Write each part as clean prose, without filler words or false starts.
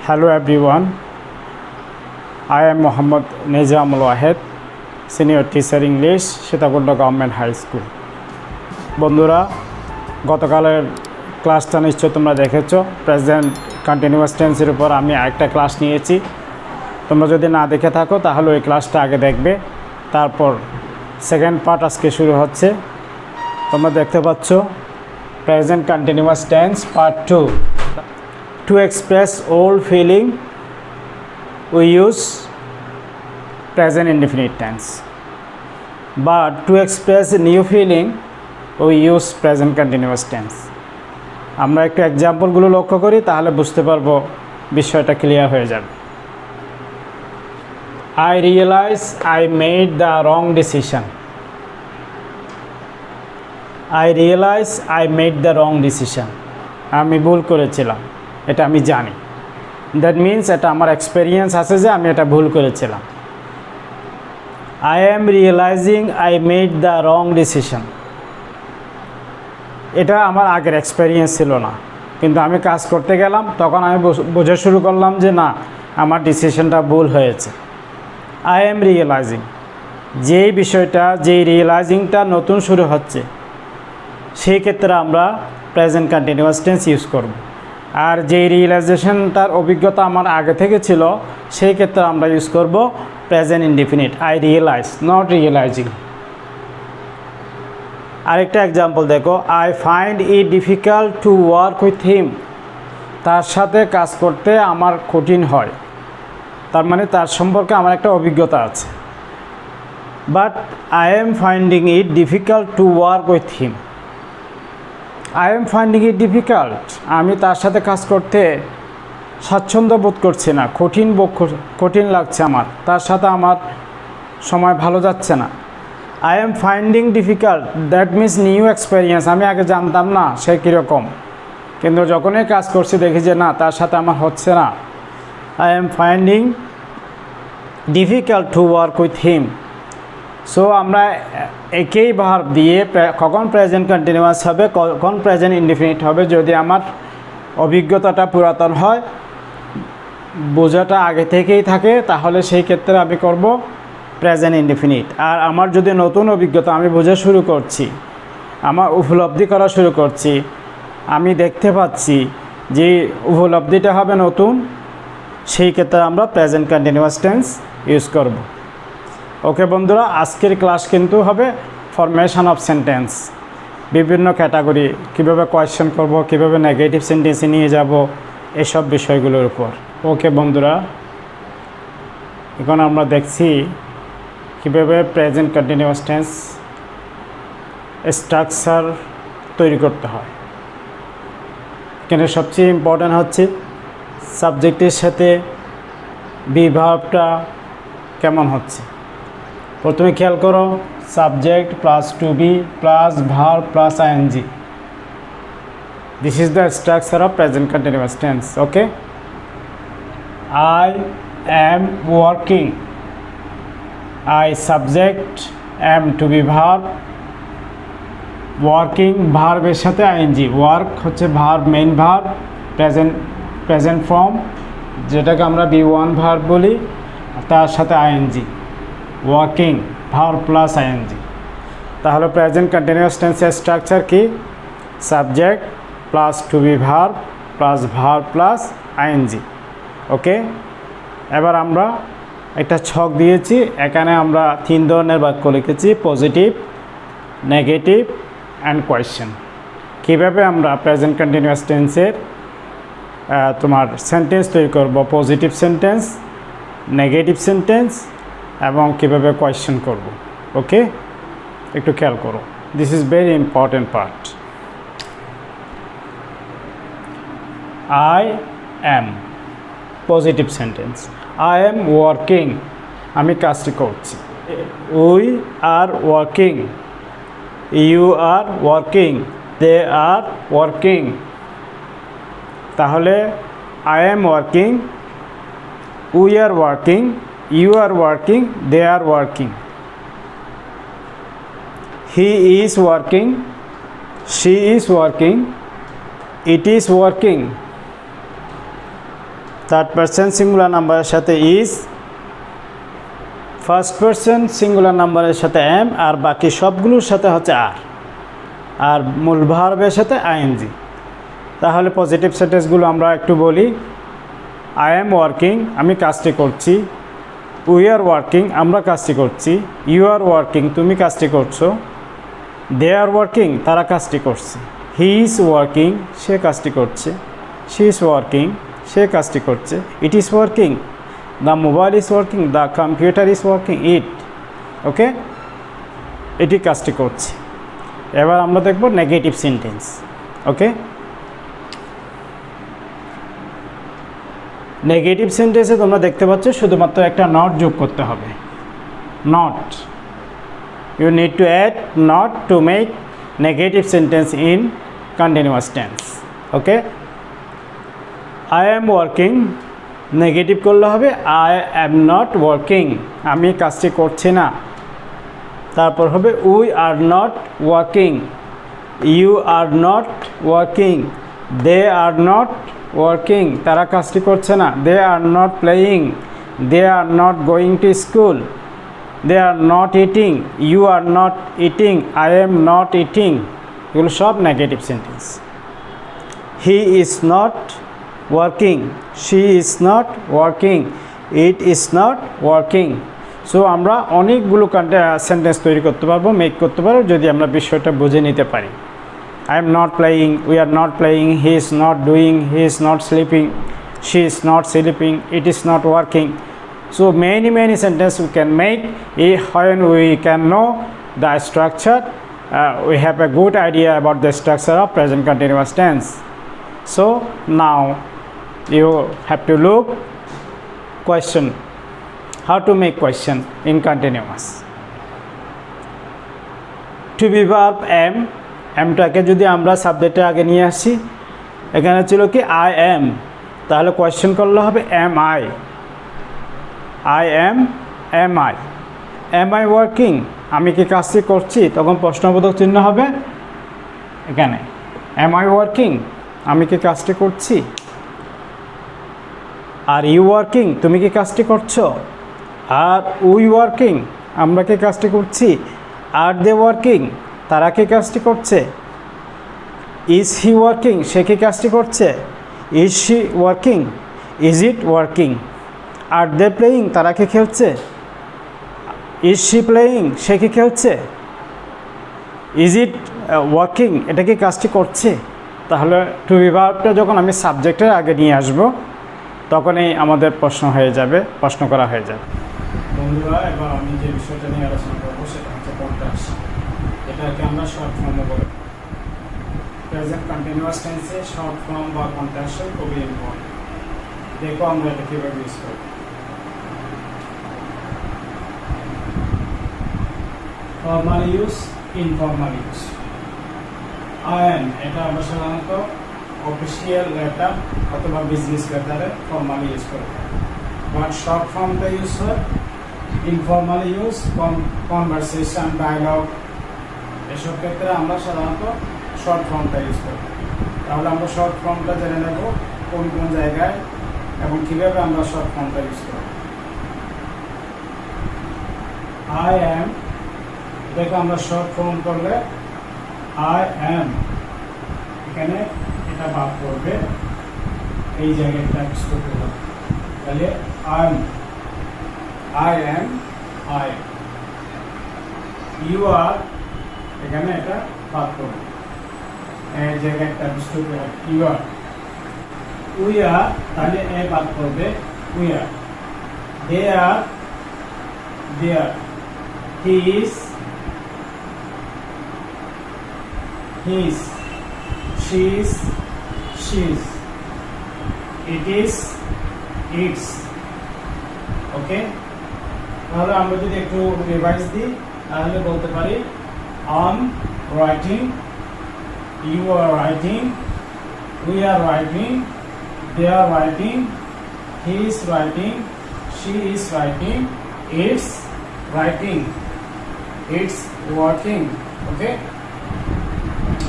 Hello everyone, I am Mohammad Nizamul Wahed, Senior Teacher English, Sitagunda Government High School. বন্ধুরা, গতকালের ক্লাসটা নিশ্চয় তোমরা দেখেছো। প্রেজেন্ট কন্টিনিউয়াস টেন্সের উপর আমি একটা ক্লাস নিয়েছি। তোমরা যদি না দেখে থাকো তাহলে ওই ক্লাসটা আগে দেখবে, তারপর সেকেন্ড পার্ট আজকে শুরু হচ্ছে। তোমরা দেখতে পাচ্ছ present continuous tense part 2। To express old feeling, we use present indefinite tense. But to express new feeling, we use present continuous tense. আমরা একটু এক্সাম্পলগুলো লক্ষ্য করি, তাহলে বুঝতে পারবো, বিষয়টা ক্লিয়ার হয়ে যাবে। I realize I made the wrong decision. I realize I made the wrong decision. আমি ভুল করেছিলাম, এটা আমি জানি। দ্যাট মিন্স এটা আমার এক্সপেরিয়েন্স আছে যে আমি এটা ভুল করেছিলাম। I am realising I made the wrong decision. এটা আমার আগের এক্সপেরিয়েন্স ছিল না, কিন্তু আমি কাজ করতে গেলাম, তখন আমি বোঝা শুরু করলাম যে না, আমার ডিসিশনটা ভুল হয়েছে। আই এম রিয়েলাইজিং, যেই বিষয়টা, যেই রিয়েলাইজিংটা নতুন শুরু হচ্ছে, সেই ক্ষেত্রে আমরা প্রেজেন্ট কন্টিনিউয়াস টেন্স ইউজ করব। আর যেই রিয়েলাইজেশনটার অভিজ্ঞতা আমার আগে থেকে ছিল, সেই ক্ষেত্রে আমরা ইউজ করব present indefinite. I realise, not realising. আরেকটা এক্সাম্পল দেখো, I find it difficult to work with him. তার সাথে কাজ করতে আমার কঠিন হয়, তার মানে তার সম্পর্কে আমার একটা অভিজ্ঞতা আছে। But I am finding it difficult to work with him. I am finding it difficult, আমি তার সাথে কাজ করতে স্বাচ্ছন্দ্য বোধ করছি না, কঠিন লাগছে আমার, তার সাথে আমার সময় ভালো যাচ্ছে না। I am finding difficult, that means new experience. আমি আগে জানতাম না সে কীরকম, কিন্তু যখনই কাজ করছি দেখি যে না, তার সাথে আমার হচ্ছে না। I am finding difficult to work with him. So আমরা একই ভার্ব দিয়ে কখন প্রেজেন্ট কন্টিনিউয়াস হবে, কখন প্রেজেন্ট ইনডিফিনিট হবে, যদি আমার অভিজ্ঞতাটা পুরাতন হয়, বোঝাটা আগে থেকেই থাকে, তাহলে সেই ক্ষেত্রে আমি করব প্রেজেন্ট ইনডিফিনিট। আর আমার যদি নতুন অভিজ্ঞতা, আমি বোঝা শুরু করছি, আমার উপলব্ধি করা শুরু করছি, আমি দেখতে পাচ্ছি যে উপলব্ধিটা হবে নতুন, সেই ক্ষেত্রে আমরা প্রেজেন্ট কন্টিনিউয়াস টেন্স ইউজ করব। ওকে বন্ধুরা, আজকের ক্লাস কিন্তু হবে ফরমেশন অফ সেন্টেন্স, বিভিন্ন ক্যাটাগরি, কীভাবে কোয়েশ্চেন করব, কীভাবে নেগেটিভ সেন্টেন্সে নিয়ে যাব, এসব বিষয়গুলোর উপর। ওকে বন্ধুরা, এখন আমরা দেখছি কীভাবে প্রেজেন্ট কন্টিনিউয়াস টেন্স স্ট্রাকচার তৈরি করতে হয়। এখানে সবচেয়ে ইম্পর্ট্যান্ট হচ্ছে সাবজেক্টের সাথে ভার্বটা কেমন হচ্ছে। প্রথমে খেয়াল করো, subject plus to be plus verb plus I N G. This is the structure of present continuous tense. Okay, I am working, I subject, am to be verb, working ভার্বের সাথে আইএনজি। ওয়ার্ক হচ্ছে verb, main verb, present form, যেটাকে আমরা বি1 verb বলি, তার সাথে I N G. Working verb plus I N G. তাহলে প্রেজেন্ট কন্টিনিউয়াস টেন্সের স্ট্রাকচার কি? Subject plus to be verb plus verb plus I N G. Okay, এবার আমরা একটা ছক দিয়েছি, এখানে আমরা 3 ধরনের বাক্য লিখেছি, পজিটিভ, নেগেটিভ অ্যান্ড কোয়েশ্চেন। কীভাবে আমরা প্রেজেন্ট কন্টিনিউয়াস টেন্সের তোমার সেন্টেন্স তৈরি করব, পজিটিভ সেন্টেন্স, নেগেটিভ সেন্টেন্স, এবং কীভাবে কোয়েশ্চেন করব। ওকে, একটু খেয়াল করো, this is very important part. I am positive sentence, I am working, আমি কাজটি করছি। We are working, you are working, they are working. তাহলে I am working, we are working, you are working, they are working. He is working, she is working, it is working. Third person singular নাম্বারের সাথে is, first person singular নাম্বারের সাথে M, আর বাকি সবগুলোর সাথে হচ্ছে আর মূল ভার্বের সাথে আইএনজি। তাহলে পজিটিভ সেন্টেন্সগুলো আমরা একটু বলি। আই এম ওয়ার্কিং, আমি কাজটি করছি। উই আর ওয়ার্কিং, আমরা কাজটি করছি। ইউ আর ওয়ার্কিং, তুমি কাজটি করছো। দে আর ওয়ার্কিং, তারা কাজটি করছে। হি ইজ ওয়ার্কিং, সে কাজটি করছে। শি ইজ ওয়ার্কিং, সে কাজটি করছে। It is working, the mobile is working, the computer is working. Okay, এটি কাজটি করছে। এবার আমরা দেখব নেগেটিভ সেন্টেন্স। ওকে, নেগেটিভ সেন্টেন্সে তোমরা দেখতে পাচ্ছ শুধুমাত্র একটা নট যোগ করতে হবে। Not, you need to add not to make negative sentence in continuous tense. Okay, I am working, negative করলে হবে I am not working, আমি কাজটি করছি না। তারপর হবে we are not working, you are not working, they are not working, তারা কাজটি করছে না। they are not playing, they are not going to school, they are not eating, you are not eating, I am not eating, এগুলো সব negative sentence. he is not working, she is not working, it is not working। So আমরা অনেকগুলো sentence তৈরি করতে পারবো, make করতে পারবো, যদি আমরা বিষয়টা বুঝে নিতে পারি। I am not playing, we are not playing, he is not doing, he is not sleeping, she is not sleeping, it is not working. So many sentences we can make when we can know the structure. We have a good idea about the structure of present continuous tense. So now you have to look question, how to make question in continuous. To be verb am, আমটাকে যদি আমরা সাবজেক্টের আগে নিয়ে আসি, এখানে ছিল কি I am, তাহলে কোয়েশ্চেন করলে হবে am I am am I working, আমি কি কাজটি করছি, তখন প্রশ্নবোধক চিহ্ন হবে এখানে am I working, আমি কি কাজটি করছি। আর ইউ ওয়ার্কিং, তুমি কি কাজটি করছো। আর উই ওয়ার্কিং, আমরা কি কাজটি করছি। আর দে ওয়ার্কিং, তারা কি কাজটি করছে। ইজ হি ওয়ার্কিং, সে কি কাজটি করছে। Is she working, is it working. Are they playing, তারা কি খেলছে। ইজ শি প্লেয়িং, সে কি খেলছে। ইজ ইট ওয়ার্কিং, এটা কি কাজটি করছে। তাহলে টু বি ভার্বটা যখন আমি সাবজেক্টের আগে নিয়ে আসব, তখনই আমাদের প্রশ্ন হয়ে যাবে, প্রশ্ন করা হয়ে যাবে। বন্ধুরা, এবার আমি যে বিষয়টা নিয়ে আলোচনা করবো সেটা হচ্ছে কন্ট্রাস্ট। এটাকে আমরা শর্ট ফর্মও বলি। প্রেজেন্ট কন্টিনিউয়াস টেন্সে শর্ট ফর্ম বা কন্ট্রাস্ট খুবই ইম্পর্টেন্ট। দেখো আমরা এটা কীভাবে ইউজ করব। Formal use, informal use. In, এটা আমরা সাধারণত অফিসিয়াল লেটার অথবা বিজনেস লেটারে ফর্মালি ইউজ করব। বাট শর্ট ফর্মটা ইউজ হয় ইনফর্মাল ইউজ, কনভারসেশন, ডায়লগ, এসব ক্ষেত্রে আমরা সাধারণত শর্ট ফর্মটা ইউজ করি। তাহলে আমরা শর্ট ফর্মটা জেনে নেব কোন কোন জায়গায় এবং কীভাবে আমরা শর্ট ফর্মটা ইউজ করব। আই অ্যাম, এটাকে আমরা শর্ট ফর্ম করলে আই অ্যাম, এখানে এটা বাদ করবে, এই জায়গায় টাইপস করতে হবে। তাহলে I am I. You are, এখানে এটা বাদ করবে, এই জায়গায় টাইপস করতে হবে ইউ আর। উই আর, তাহলে এ বাদ করবে we are. They are, there. He is, his, she is, she's, it is, its। Okay, তাহলে আমরা যদি একটু রিভাইজ দিই তাহলে বলতে পারি I'm writing, you are writing, we are writing, they are writing, he is writing, she is writing, it's writing, it's working. Okay,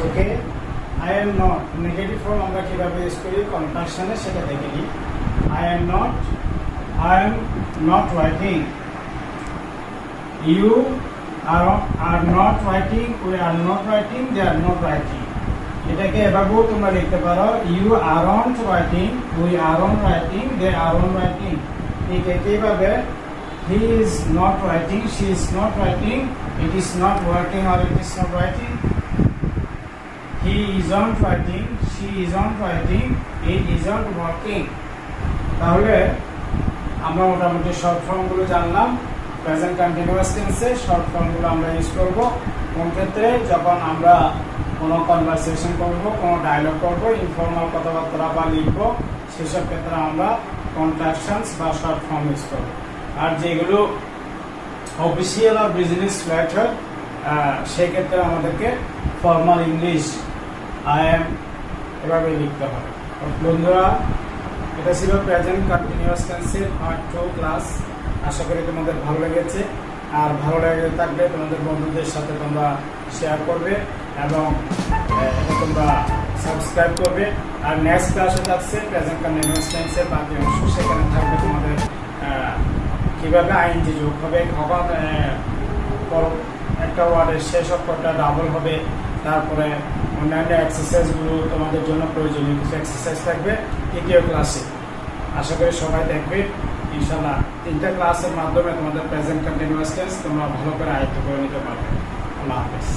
okay, I am not. Negative form আমরা কীভাবে ইউজ করি কন্ট্রাকশনে সেটা দেখে নিই। I am not writing. You are not writing. We are not writing. They are not writing. এটাকে এভাবেও তোমরা লিখতে পারো, you aren't writing, we aren't writing, they aren't writing। ঠিক একইভাবে he is not writing, she is not writing, it is not working or it is not writing, he isn't writing, she isn't writing, it isn't working। তাহলে আমরা মোটামুটি short ফর্মগুলো জানলাম। Present continuous টেন্সে short ফর্মগুলো আমরা use করব কোন ক্ষেত্রে? যখন আমরা কোনো কনভারসেশন করব, কোনো ডায়লগ করব, ইনফর্মাল কথাবার্তা বা লিখব, সেসব ক্ষেত্রে আমরা কন্ট্রাকশনস বা শর্ট ফর্ম ইউজ করব। আর যেগুলো অফিসিয়াল আর বিজনেস লেটার, সেই ক্ষেত্রে আমাদেরকে ফর্মাল ইংলিশ আই এম এভাবে লিখতে হবে। বন্ধুরা, এটা ছিল প্রেজেন্ট কন্টিনিউয়াস টেন্সের পার্ট 2 ক্লাস। আশা করি তোমাদের ভালো লেগেছে, আর ভালো লেগে থাকলে তোমাদের বন্ধুদের সাথে তোমরা শেয়ার করবে এবং এটা তোমরা সাবস্ক্রাইব করবে। আর নেক্সট ক্লাসে থাকছে প্রেজেন্ট কন্টিনিউয়াস টেন্সের বাকি অংশ, সেখানে থাকবে তোমাদের কীভাবে আইএনজি যোগ হবে, কখন একটা ওয়ার্ডের শেষ অক্ষরটা ডাবল হবে, তারপরে অন্যান্য এক্সারসাইজগুলো তোমাদের জন্য প্রয়োজনীয় কিছু এক্সারসাইজ থাকবে তৃতীয় ক্লাসে। আশা করি সবাই দেখবে ইনশাআল্লাহ। 3টা ক্লাসের মাধ্যমে তোমাদের প্রেজেন্ট কন্টিনিউয়াস টেন্স তোমরা ভালো করে আয়ত্ত করে নিতে পারবে। আল্লাহ হাফেজ।